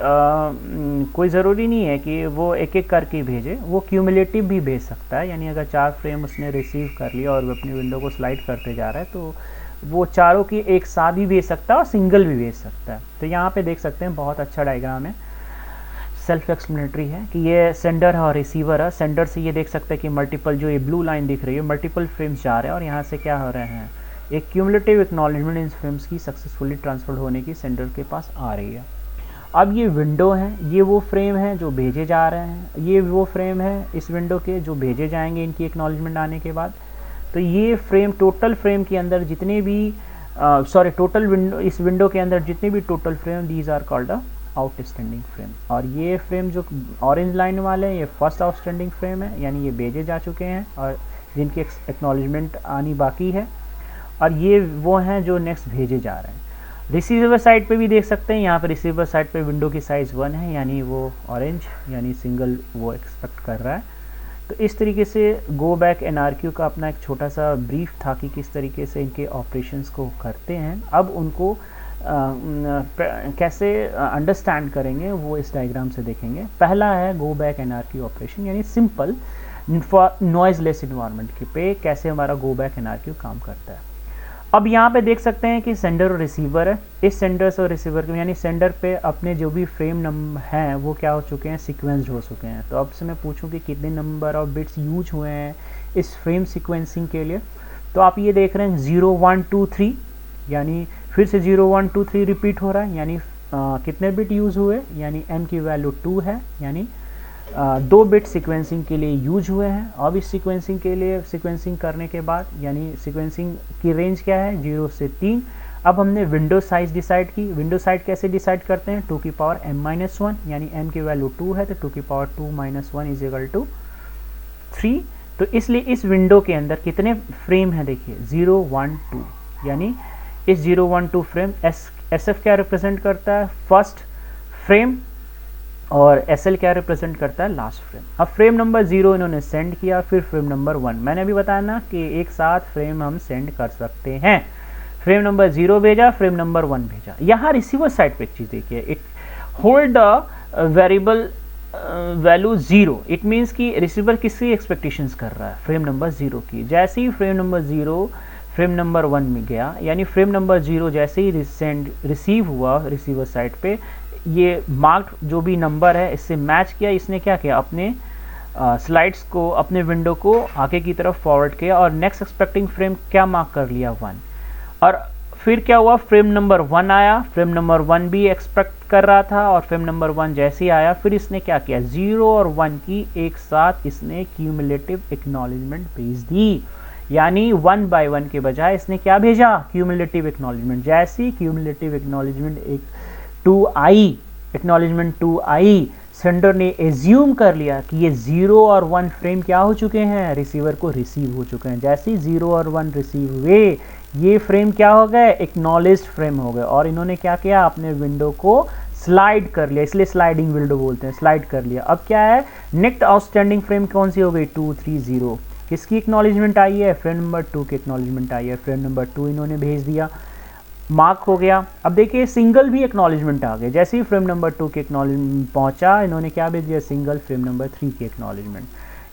कोई ज़रूरी नहीं है कि वो एक एक करके भेजे, वो क्यूमुलेटिव भी भेज सकता है। यानी अगर 4 फ्रेम उसने रिसीव कर लिया और वो अपनी विंडो को स्लाइड करते जा रहा है तो वो चारों की एक साथ भी भेज सकता है और सिंगल भी भेज सकता है। तो यहाँ पे देख सकते हैं बहुत अच्छा डायग्राम है, सेल्फ एक्सप्लेनेटरी है कि ये सेंडर है और रिसीवर है। सेंडर से ये देख सकते हैं कि मल्टीपल, जो ये ब्लू लाइन दिख रही है, मल्टीपल फ्रेम्स जा रहे हैं और यहाँ से क्या हो रहे हैं, एक क्यूमुलेटिव एक्नॉलेजमेंट इन फ्रेम्स की सक्सेसफुली ट्रांसफर होने की सेंडर के पास आ रही है। अब ये विंडो है, ये वो फ्रेम है जो भेजे जा रहे हैं, ये वो फ्रेम है इस विंडो के जो भेजे जाएंगे इनकी एक्नॉलेजमेंट आने के बाद। तो ये फ्रेम, टोटल फ्रेम के अंदर जितने भी टोटल विंडो, इस विंडो के अंदर जितने भी total frame, these are called a outstanding frame. और ये फ्रेम जो ऑरेंज लाइन वाले हैं, ये फर्स्ट आउटस्टैंडिंग फ्रेम है, यानी ये भेजे जा चुके हैं और जिनकी एक्नॉलेजमेंट आनी बाकी है। और ये वो हैं जो नेक्स्ट भेजे जा रहे हैं। रिसीवर साइड पे भी देख सकते हैं, यहाँ पर रिसीवर साइड पे विंडो की साइज़ 1 है, यानी वो ऑरेंज यानी सिंगल वो एक्सपेक्ट कर रहा है। तो इस तरीके से गो बैक एनआरक्यू का अपना एक छोटा सा ब्रीफ था कि किस तरीके से इनके ऑपरेशंस को करते हैं। अब उनको कैसे अंडरस्टैंड करेंगे वो इस डायग्राम से देखेंगे। पहला है गो बैक एनआरक्यू ऑपरेशन, यानी सिंपल नॉइजलेस इन्वायरमेंट के पे कैसे हमारा गो बैक एनआरक्यू काम करता है। अब यहाँ पे देख सकते हैं कि सेंडर और रिसीवर है। इस सेंडर और रिसीवर के यानी सेंडर पे अपने जो भी फ्रेम नंबर हैं वो क्या हो चुके हैं, सीक्वेंस्ड हो चुके हैं। तो अब से मैं पूछूं कि कितने नंबर ऑफ बिट्स यूज हुए हैं इस फ्रेम सीक्वेंसिंग के लिए, तो आप ये देख रहे हैं 0 1 2 3, यानी फिर से 0 1 2 3 रिपीट हो रहा है। यानी कितने बिट यूज़ हुए, यानी n की वैल्यू 2 है, यानी 2 बिट सीक्वेंसिंग के लिए यूज हुए हैं। अब इस सीक्वेंसिंग के लिए सीक्वेंसिंग करने के बाद, यानी सीक्वेंसिंग की रेंज क्या है, 0 से 3। अब हमने विंडो साइज डिसाइड की। विंडो साइज कैसे डिसाइड करते हैं, 2 की पावर m-1, यानी n की वैल्यू 2 है तो 2 की पावर 2-1 इज इक्वल टू 3। तो इसलिए इस विंडो के अंदर कितने फ्रेम हैं, देखिए 0 1 2, यानी इस 0 1 2 फ्रेम SF क्या रिप्रेजेंट करता है, फर्स्ट फ्रेम, और SL क्या रिप्रेजेंट करता है, लास्ट फ्रेम। अब फ्रेम नंबर 0 इन्होंने सेंड किया, फिर फ्रेम नंबर 1, मैंने अभी बताया ना कि एक साथ फ्रेम हम सेंड कर सकते हैं। फ्रेम नंबर 0 भेजा, फ्रेम नंबर 1 भेजा। यहाँ रिसीवर साइड पे एक चीज़ देखिए, it hold a variable value 0। It means कि रिसीवर किसकी एक्सपेक्टेशंस कर रहा है, फ्रेम नंबर 0 की। जैसे ही फ्रेम नंबर 0 फ्रेम नंबर 1 में गया, यानी फ्रेम नंबर 0 जैसे ही रिसीव हुआ रिसीवर साइड पे, ये मार्क जो भी नंबर है इससे मैच किया, इसने क्या किया, अपने स्लाइड्स को, अपने विंडो को आगे की तरफ फॉरवर्ड किया और नेक्स्ट एक्सपेक्टिंग फ्रेम क्या मार्क कर लिया, 1। और फिर क्या हुआ, फ्रेम नंबर 1 आया, फ्रेम नंबर 1 भी एक्सपेक्ट कर रहा था और फ्रेम नंबर 1 जैसे ही आया, फिर इसने क्या किया, 0 और 1 की एक साथ इसने क्यूमुलेटिव एक्नॉलेजमेंट भेज दी। यानी 1 बाय 1 के बजाय इसने क्या भेजा, क्यूमुलेटिव एक्नॉलेजमेंट। जैसे ही क्यूमुलेटिव एक्नॉलेजमेंट एक 2 आई, एक्नॉलेजमेंट 2 आई, सेंडर ने एज्यूम कर लिया कि ये 0 और 1 फ्रेम क्या हो चुके हैं, रिसीवर को रिसीव हो चुके हैं। जैसे ही 0 और 1 रिसीव हुए, ये फ्रेम क्या हो गए, एक्नॉलेज्ड फ्रेम हो गए। और इन्होंने क्या किया, अपने विंडो को स्लाइड कर लिया, इसलिए स्लाइडिंग विंडो बोलते हैं, स्लाइड कर लिया। अब क्या है, नेक्स्ट आउटस्टैंडिंग फ्रेम कौन सी हो गई, 2 3 0। किसकी एक्नॉलेजमेंट आई है, फ्रेम नंबर 2 की एक्नॉलेजमेंट आई है। फ्रेम नंबर 2 इन्होंने भेज दिया, मार्क हो गया। अब देखिए सिंगल भी एक्नॉलेजमेंट आ गए। जैसे ही फ्रेम नंबर 2 के एक्नॉलेजमेंट पहुंचा, इन्होंने क्या भेज दिया, सिंगल फ्रेम नंबर 3 की एक्नॉलेजमेंट।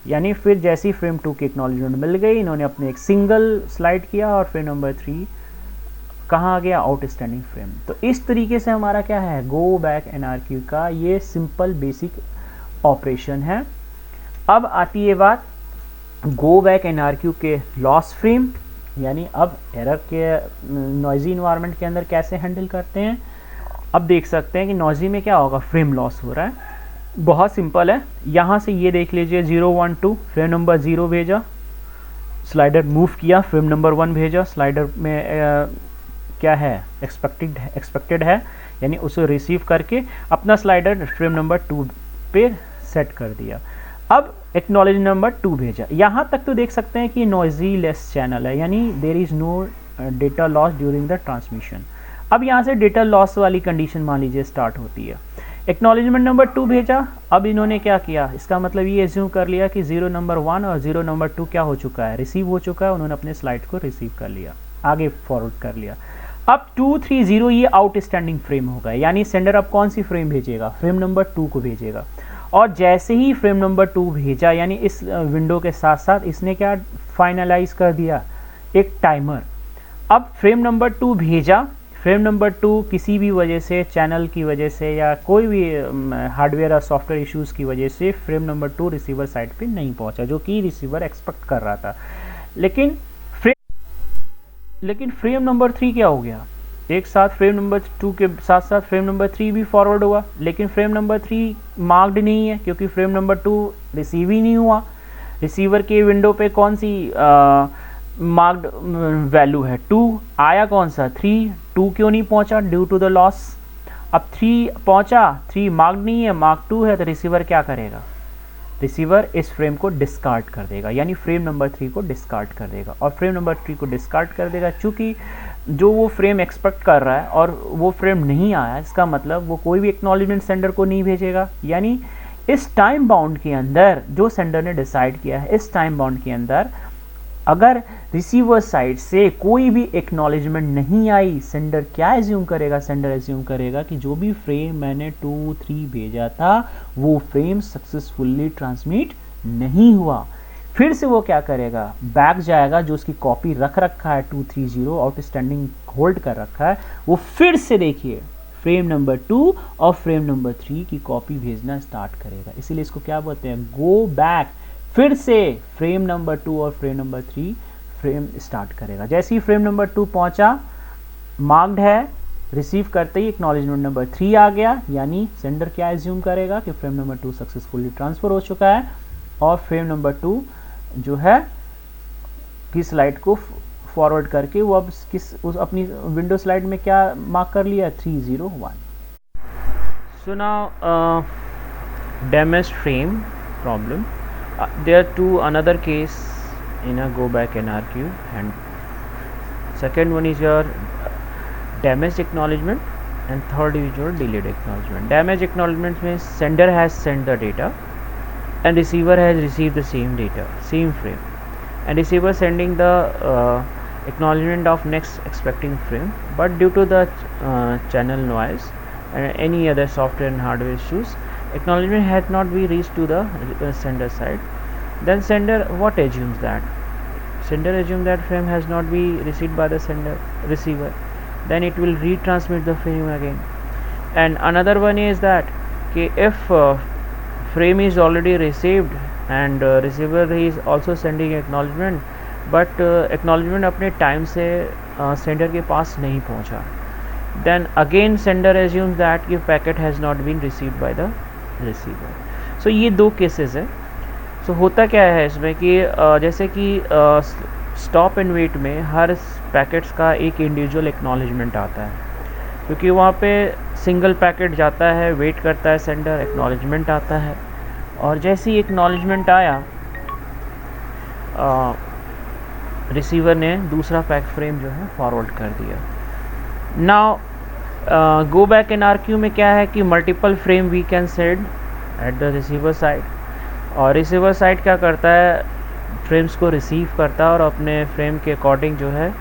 यानी फिर जैसे ही फ्रेम 2 की एक्नॉलेजमेंट मिल गई, इन्होंने अपने एक सिंगल स्लाइड किया और फ्रेम नंबर 3 कहाँ आ गया, आउटस्टैंडिंग फ्रेम। तो इस तरीके से हमारा क्या है, गो बैक एनआरक्यू का ये सिंपल बेसिक ऑपरेशन है। अब आती है बात गो बैक एनआरक्यू के लॉस फ्रेम, यानी अब एरर के नॉइजी इन्वायरमेंट के अंदर कैसे हैंडल करते हैं। अब देख सकते हैं कि नॉइजी में क्या होगा, फ्रेम लॉस हो रहा है। बहुत सिंपल है, यहाँ से ये देख लीजिए 0 1 2, फ्रेम नंबर 0 भेजा, स्लाइडर मूव किया, फ्रेम नंबर 1 भेजा, स्लाइडर में क्या है, एक्सपेक्टेड है, यानी उसे रिसीव करके अपना स्लाइडर फ्रेम नंबर 2 पे सेट कर दिया। अब एक्नॉलेज नंबर 2 भेजा। यहाँ तक तो देख सकते हैं कि नॉइजी लेस चैनल है, यानी there is no data loss during the transmission. अब यहाँ से डेटा लॉस वाली कंडीशन मान लीजिए स्टार्ट होती है। एक्नॉलेजमेंट नंबर 2 भेजा, अब इन्होंने क्या किया, इसका मतलब ये एज्यूम कर लिया कि 0 नंबर 1 और 0 नंबर 2 क्या हो चुका है, रिसीव हो चुका है। उन्होंने अपने स्लाइड को रिसीव कर लिया, आगे फॉरवर्ड कर लिया। अब 230 ये आउटस्टैंडिंग फ्रेम होगा, यानी सेंडर अब कौन सी फ्रेम भेजेगा, फ्रेम नंबर 2 को भेजेगा। और जैसे ही फ्रेम नंबर 2 भेजा, यानी इस विंडो के साथ साथ इसने क्या फाइनलाइज कर दिया, एक टाइमर। अब फ्रेम नंबर 2 भेजा, फ्रेम नंबर 2 किसी भी वजह से, चैनल की वजह से या कोई भी हार्डवेयर और सॉफ्टवेयर इश्यूज़ की वजह से फ्रेम नंबर 2 रिसीवर साइड पे नहीं पहुंचा, जो कि रिसीवर एक्सपेक्ट कर रहा था। लेकिन फ्रेम नंबर 3 क्या हो गया, एक साथ फ्रेम नंबर 2 के साथ साथ फ्रेम नंबर 3 भी फॉरवर्ड हुआ, लेकिन फ्रेम नंबर 3 मार्क्ड नहीं है क्योंकि फ्रेम नंबर 2 रिसीव ही नहीं हुआ। रिसीवर के विंडो पे कौन सी मार्क्ड वैल्यू है, 2 आया, कौन सा 3, 2 क्यों नहीं पहुंचा, ड्यू टू द लॉस। अब 3 पहुंचा, 3 मार्क्ड नहीं है, मार्क 2 है, तो रिसीवर क्या करेगा, रिसीवर इस फ्रेम को डिस्कार्ड कर देगा, यानी फ्रेम नंबर 3 को डिस्कार्ड कर देगा। और फ्रेम नंबर 3 को डिस्कार्ड कर देगा चूँकि जो वो फ्रेम एक्सपेक्ट कर रहा है और वो फ्रेम नहीं आया, इसका मतलब वो कोई भी एक्नॉलेजमेंट सेंडर को नहीं भेजेगा। यानी इस टाइम बाउंड के अंदर जो सेंडर ने डिसाइड किया है, इस टाइम बाउंड के अंदर अगर रिसीवर साइड से कोई भी एक्नॉलेजमेंट नहीं आई, सेंडर क्या एज्यूम करेगा, सेंडर एज्यूम करेगा कि जो भी फ्रेम मैंने 2, 3 भेजा था वो फ्रेम सक्सेसफुली ट्रांसमिट नहीं हुआ। फिर से वो क्या करेगा, बैक जाएगा, जो उसकी कॉपी रख रखा है 230 आउटस्टैंडिंग होल्ड कर रखा है, वो फिर से देखिए फ्रेम नंबर 2 और फ्रेम नंबर 3 की कॉपी भेजना स्टार्ट करेगा। इसीलिए इसको क्या बोलते हैं, गो बैक। फिर से फ्रेम नंबर 2 और फ्रेम नंबर 3 फ्रेम स्टार्ट करेगा। जैसे ही फ्रेम नंबर 2 पहुंचा, मार्क्ड है, रिसीव करते ही एक्नॉलेजमेंट नंबर 3 आ गया, यानी सेंडर क्या एज्यूम करेगा कि फ्रेम नंबर 2 सक्सेसफुली ट्रांसफर हो चुका है और फ्रेम नंबर 2 जो है की स्लाइड को फॉरवर्ड करके वो अब उस अपनी विंडो स्लाइड में क्या मार्क कर लिया, 301। So now damaged frame problem, there are two another case in a go back NRQ, and second one is your damaged acknowledgement and third is your delayed acknowledgement. Damaged acknowledgement means sender has sent the data and receiver has received the same data, same frame, and receiver sending the acknowledgement of next expecting frame, but due to the channel noise and any other software and hardware issues, acknowledgement had not been reached to the sender side. Then sender what assumes that, sender assumes that frame has not been received by the receiver, then it will retransmit the frame again. And another one is that if frame is already received and receiver is also sending acknowledgement, but acknowledgement अपने time से sender के पास नहीं पहुंचा, then again sender assumes that your packet has not been received by the receiver. So ये दो cases है। सो होता क्या है इसमें कि जैसे कि स्टॉप एंड वेट में हर पैकेट्स का एक इंडिविजुअल एक्नॉलेजमेंट आता है, क्योंकि वहाँ पे सिंगल पैकेट जाता है, वेट करता है सेंडर, एक्नॉलेजमेंट आता है, और जैसे ही एक्नॉलेजमेंट आया रिसीवर ने दूसरा पैक फ्रेम जो है फॉरवर्ड कर दिया। नाउ गो बैक NRQ में क्या है कि multiple frame we can send at the receiver side, और रिसीवर साइड क्या करता है, फ्रेम्स को रिसीव करता है और अपने फ्रेम के अकॉर्डिंग जो है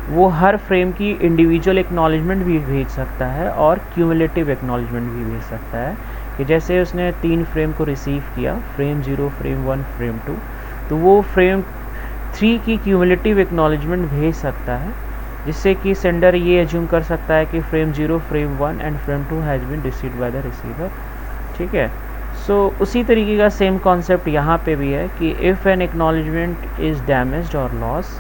वो हर फ्रेम की इंडिविजुअल एक्नॉलेजमेंट भी भेज सकता है और क्यूमुलेटिव एक्नॉलेजमेंट भी भेज सकता है। कि जैसे उसने 3 फ्रेम को रिसीव किया, फ्रेम 0, फ्रेम 1, फ्रेम 2, तो वो फ्रेम 3 की क्यूमुलेटिव एक्नॉलेजमेंट भेज सकता है, जिससे कि सेंडर ये एज्यूम कर सकता है कि frame 0, frame 1 and frame 2 has been received by the receiver. ठीक है, सो उसी तरीके का सेम कॉन्सेप्ट यहाँ पे भी है कि if an acknowledgement is damaged और loss,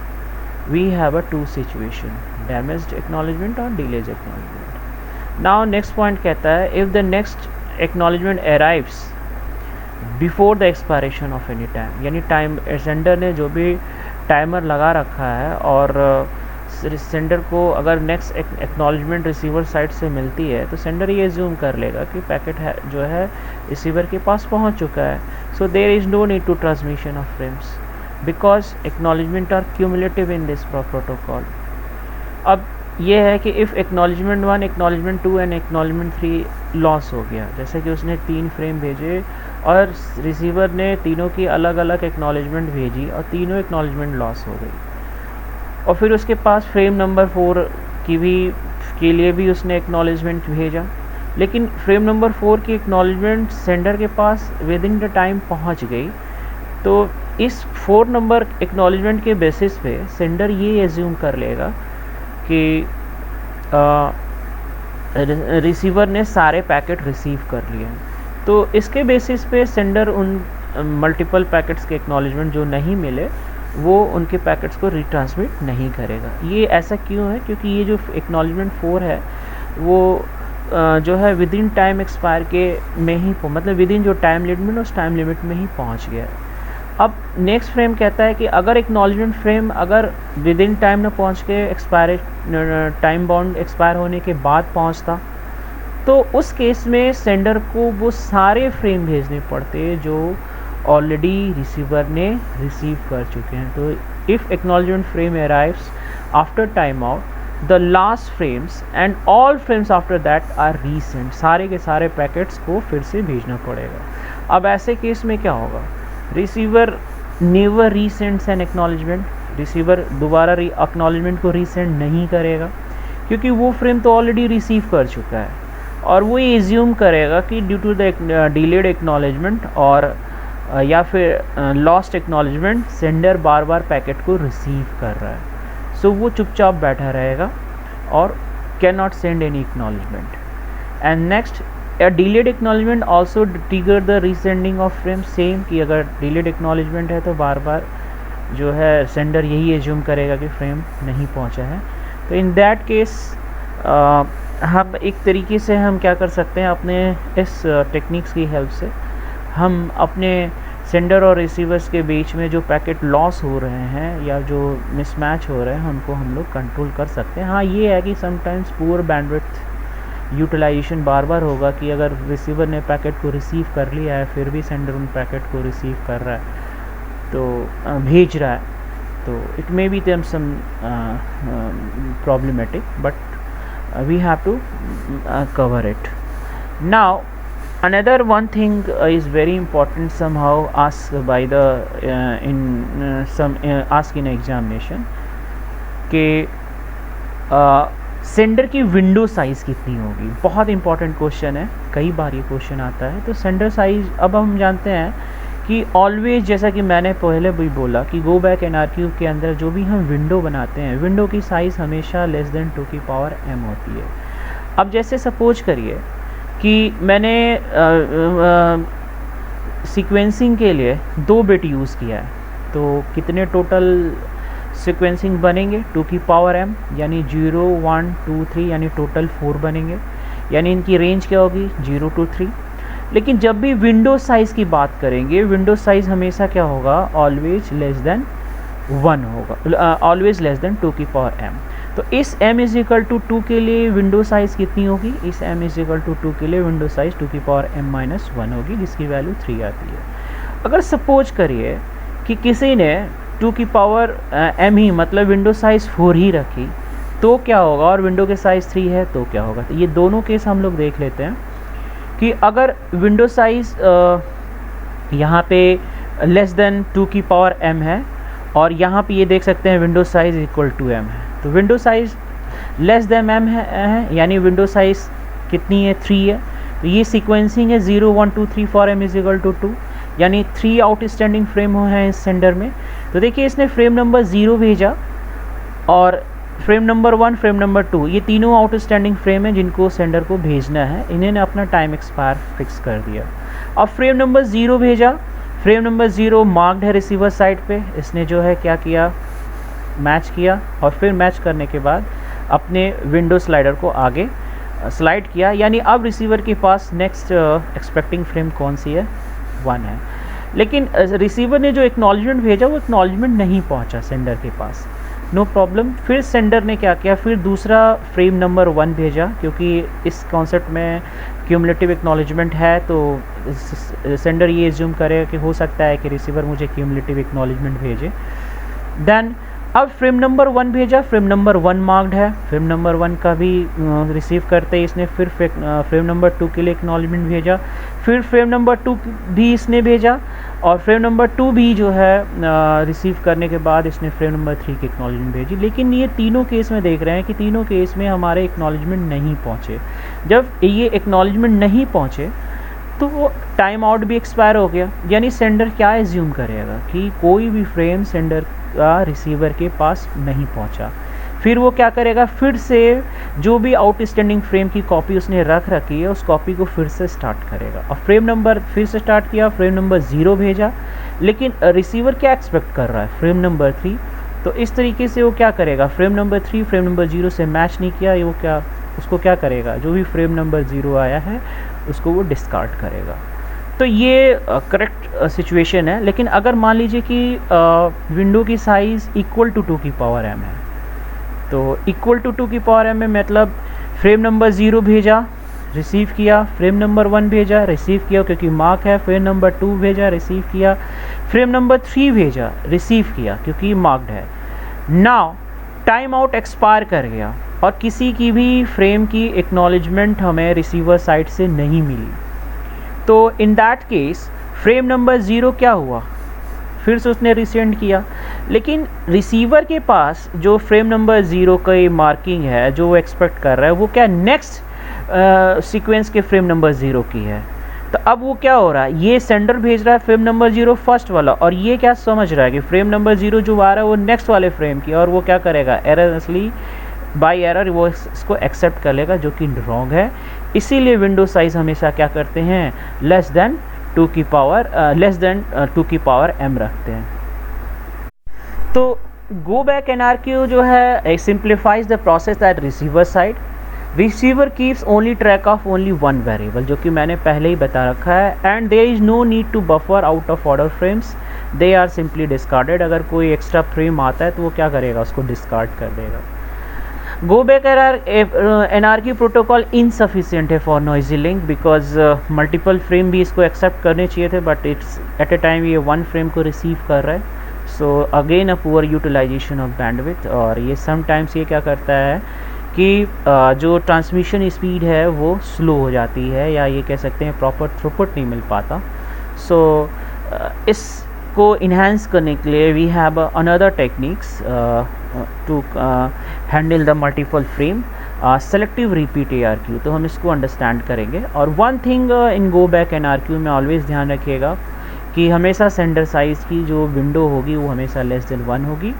we have a 2 situation, damaged acknowledgement और delays acknowledgement. Now next point कहता है, if the next acknowledgement arrives before the expiration of any time, यानी टाइम सेंडर ने जो भी टाइमर लगा रखा है और सेंडर को अगर नेक्स्ट एक्नॉलेजमेंट रिसीवर साइड से मिलती है तो सेंडर ये एज्यूम कर लेगा कि पैकेट है जो है रिसीवर के पास पहुंच चुका है। So there is no need to transmission of frames because acknowledgement are cumulative in this protocol. अब ये है कि if acknowledgement 1, acknowledgement 2 and acknowledgement 3 loss हो गया, जैसे कि उसने 3 फ्रेम भेजे और रिसीवर ने तीनों की अलग अलग एक्नॉलेजमेंट भेजी और तीनों एक्नॉलेजमेंट लॉस हो गई, और फिर उसके पास फ्रेम नंबर 4 के लिए भी उसने एक्नॉलेजमेंट भेजा, लेकिन फ्रेम नंबर 4 की एक्नॉलेजमेंट सेंडर के पास विद इन द टाइम पहुंच गई। तो इस 4 नंबर एक्नॉलेजमेंट के बेसिस पे सेंडर ये एज्यूम कर लेगा कि रिसीवर ने सारे पैकेट रिसीव कर लिए हैं। तो इसके बेसिस पे सेंडर उन मल्टीपल पैकेट्स के एक्नॉलेजमेंट जो नहीं मिले वो उनके पैकेट्स को रिट्रांसमिट नहीं करेगा। ये ऐसा क्यों है? क्योंकि ये जो एक्नॉलेजमेंट 4 है वो जो है विद इन टाइम एक्सपायर के में ही मतलब विद इन जो टाइम लिमिट उस टाइम लिमिट में ही पहुंच गया है। अब नेक्स्ट फ्रेम कहता है कि अगर एक्नॉलेजमेंट फ्रेम अगर विद इन टाइम न पहुंच के एक्सपायर टाइम बाउंड एक्सपायर होने के बाद पहुंचता तो उस केस में सेंडर को वो सारे फ्रेम भेजने पड़ते जो ऑलरेडी रिसीवर ने रिसीव कर चुके हैं। तो if acknowledgement frame arrives after time out the last frames and all frames after that are resent, सारे के सारे पैकेट्स को फिर से भेजना पड़ेगा। अब ऐसे केस में क्या होगा? Receiver never resends an acknowledgement, receiver दोबारा एक्नॉलेजमेंट को रीसेंड नहीं करेगा क्योंकि वो फ्रेम तो ऑलरेडी रिसीव कर चुका है और वो ये एज्यूम करेगा कि due to the delayed acknowledgement और या फिर लॉस्ट एक्नॉलेजमेंट सेंडर बार बार पैकेट को रिसीव कर रहा है। सो वो चुपचाप बैठा रहेगा और can not send any acknowledgement. And next A delayed acknowledgement also trigger the resending of frame, same कि अगर delayed acknowledgement है तो बार बार जो है सेंडर यही एज्यूम करेगा कि फ्रेम नहीं पहुंचा है। तो इन दैट केस हम एक तरीके से हम क्या कर सकते हैं, अपने इस टेक्निक्स की हेल्प से हम अपने सेंडर और रिसीवर्स के बीच में जो पैकेट लॉस हो रहे हैं या जो मिसमैच हो रहे हैं उनको हम लोग कंट्रोल कर सकते हैं। हाँ ये है कि समटाइम्स पुअर बैंडविड्थ यूटिलाइजेशन बार बार होगा कि अगर रिसीवर ने पैकेट को रिसीव कर लिया है फिर भी सेंडर उन पैकेट को रिसीव कर रहा है तो भेज रहा है, तो it may be them some problematic but we have to cover it. Now another one thing is very important somehow asked by the asked in examination कि सेंडर की विंडो साइज़ कितनी होगी। बहुत इंपॉर्टेंट क्वेश्चन है, कई बार ये question आता है। तो सेंडर साइज़ अब हम जानते हैं कि ऑलवेज, जैसा कि मैंने पहले भी बोला कि गो बैक NRQ के अंदर जो भी हम विंडो बनाते हैं विंडो की साइज़ हमेशा लेस देन 2 की पावर m होती है। अब जैसे सपोज करिए कि मैंने सीक्वेंसिंग के लिए 2 बिट यूज़ किया है, तो कितने टोटल सीक्वेंसिंग बनेंगे 2 की पावर m, यानी 0 1 2 3 यानी टोटल 4 बनेंगे, यानी इनकी रेंज क्या होगी 0 to 3। लेकिन जब भी विंडो साइज़ की बात करेंगे विंडो साइज़ हमेशा क्या होगा, ऑलवेज लेस देन 1 होगा, ऑलवेज लेस देन 2 की पावर m। तो इस m इज इक्वल टू 2 के लिए विंडो साइज़ कितनी होगी, इस m इज इक्वल टू 2 के लिए विंडो साइज़ 2 की पावर m - 1 होगी जिसकी वैल्यू 3 आती है। अगर सपोज करिए कि किसी ने 2 की पावर m ही मतलब विंडो साइज़ 4 ही रखी तो क्या होगा, और विंडो के साइज़ 3 है तो क्या होगा। तो ये दोनों केस हम लोग देख लेते हैं कि अगर विंडो साइज़ यहाँ पे लेस देन 2 की पावर m है और यहाँ पे ये देख सकते हैं window size equal to m है, तो window size less than m है यानी विंडो साइज़ कितनी है 3 है। तो ये सीक्वेंसिंग है 0 1 2 3 4 m इज इक्वल टू 2, यानी 3 आउटस्टैंडिंग फ्रेम हैं इस सेंडर में। तो देखिए इसने फ्रेम नंबर 0 भेजा और फ्रेम नंबर 1 फ्रेम नंबर 2 ये तीनों आउटस्टैंडिंग फ्रेम हैं जिनको सेंडर को भेजना है, इन्होंने अपना टाइम एक्सपायर फिक्स कर दिया। अब फ्रेम नंबर 0 भेजा, फ्रेम नंबर 0 मार्क्ड है रिसीवर साइड पे, इसने जो है क्या किया मैच किया और फिर मैच करने के बाद अपने विंडो स्लाइडर को आगे स्लाइड किया, यानी अब रिसीवर के पास नेक्स्ट एक्सपेक्टिंग फ्रेम कौन सी है 1 है। लेकिन रिसीवर ने जो एक्नॉलेजमेंट भेजा वो एक्नॉलेजमेंट नहीं पहुंचा सेंडर के पास, नो प्रॉब्लम। फिर सेंडर ने क्या किया, फिर दूसरा फ्रेम नंबर 1 भेजा, क्योंकि इस कॉन्सेप्ट में क्यूमुलेटिव एक्नॉलेजमेंट है तो सेंडर ये एज्यूम करे कि हो सकता है कि रिसीवर मुझे क्यूमुलेटिव एक्नॉलेजमेंट भेजे। देन अब फ्रेम नंबर 1 भेजा, फ्रेम नंबर 1 मार्क्ड है, फ्रेम नंबर 1 का भी रिसीव करते ही इसने फिर फ्रेम नंबर 2 के लिए एक्नॉलेजमेंट भेजा, फिर फ्रेम नंबर 2 भी इसने भेजा, और फ्रेम नंबर 2 भी जो है रिसीव करने के बाद इसने फ्रेम नंबर 3 की एक्नॉलेजमेंट भेजी। लेकिन ये तीनों केस में देख रहे हैं कि तीनों केस में हमारे एक्नॉलेजमेंट नहीं पहुँचे। जब ये एक्नॉलेजमेंट नहीं पहुँचे तो वो टाइम आउट भी एक्सपायर हो गया, यानी सेंडर क्या एज्यूम करेगा कि कोई भी फ्रेम सेंडर का रिसीवर के पास नहीं पहुंचा। फिर वो क्या करेगा, फिर से जो भी आउटस्टैंडिंग फ्रेम की कॉपी उसने रख रखी है उस कॉपी को फिर से स्टार्ट करेगा, और फ्रेम नंबर फिर से स्टार्ट किया, फ्रेम नंबर 0 भेजा। लेकिन रिसीवर क्या एक्सपेक्ट कर रहा है, फ्रेम नंबर 3। तो इस तरीके से वो क्या करेगा, फ्रेम नंबर 3 फ्रेम नंबर 0 से मैच नहीं किया, वो क्या उसको क्या करेगा, जो भी फ्रेम नंबर 0 आया है उसको वो डिस्कार्ड करेगा। तो ये करेक्ट सिचुएशन है। लेकिन अगर मान लीजिए कि विंडो की साइज़ इक्वल टू 2 की पावर m है, तो इक्वल टू 2 की पावर m में मतलब फ्रेम नंबर 0 भेजा, रिसीव किया, फ्रेम नंबर 1 भेजा, रिसीव किया क्योंकि मार्क है, फ्रेम नंबर 2 भेजा, रिसीव किया, फ्रेम नंबर 3 भेजा, रिसीव किया क्योंकि मार्क्ड है। नाउ टाइम आउट एक्सपायर कर गया और किसी की भी फ्रेम की एक्नॉलेजमेंट हमें रिसीवर साइड से नहीं मिली। तो in that case frame number 0 क्या हुआ, फिर से उसने रिसेंड किया, लेकिन रिसीवर के पास जो फ्रेम नंबर 0 की मार्किंग है जो वो एक्सपेक्ट कर रहा है वो क्या नेक्स्ट सीक्वेंस के फ्रेम नंबर 0 की है। तो अब वो क्या हो रहा है, ये सेंडर भेज रहा है फ्रेम नंबर 0 फर्स्ट वाला, और ये क्या समझ रहा है कि फ्रेम नंबर 0 जो आ रहा है वो नेक्स्ट वाले फ्रेम की, और वो क्या करेगा, एररलेसली बाय एरर वो इसको एक्सेप्ट कर लेगा, जो कि रॉन्ग है। इसीलिए विंडो साइज हमेशा क्या करते हैं, लेस देन 2 की पावर m रखते हैं। तो गो बैक NRQ जो है simplifies the process at receiver side. Receiver keeps only track of only 1 variable, जो कि मैंने पहले ही बता रखा है, and there is no need to buffer out of order frames, they are simply discarded. अगर कोई एक्स्ट्रा फ्रेम आता है तो वो क्या करेगा, उसको डिस्कार्ड कर देगा। Go back NRQ protocol insufficient है for noisy link, because multiple frame भी इसको एक्सेप्ट करने चाहिए थे, but it's at a time ये 1 फ्रेम को रिसीव कर रहा है। So again a poor utilization of bandwidth, और ये समटाइम्स ये क्या करता है कि जो ट्रांसमिशन स्पीड है वो स्लो हो जाती है, या ये कह सकते हैं प्रॉपर थ्रूपुट नहीं मिल पाता। सो इसको इन्हांस करने के लिए we have another techniques to handle the multiple frame, selective repeat ARQ। तो हम इसको अंडरस्टैंड करेंगे। और one thing in go back NRQ में ऑलवेज ध्यान रखिएगा कि हमेशा सेंडर साइज़ की जो विंडो होगी वो हमेशा लेस देन 1 होगी,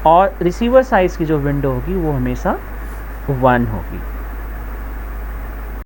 और रिसीवर साइज़ की जो विंडो होगी वो हमेशा 1 होगी।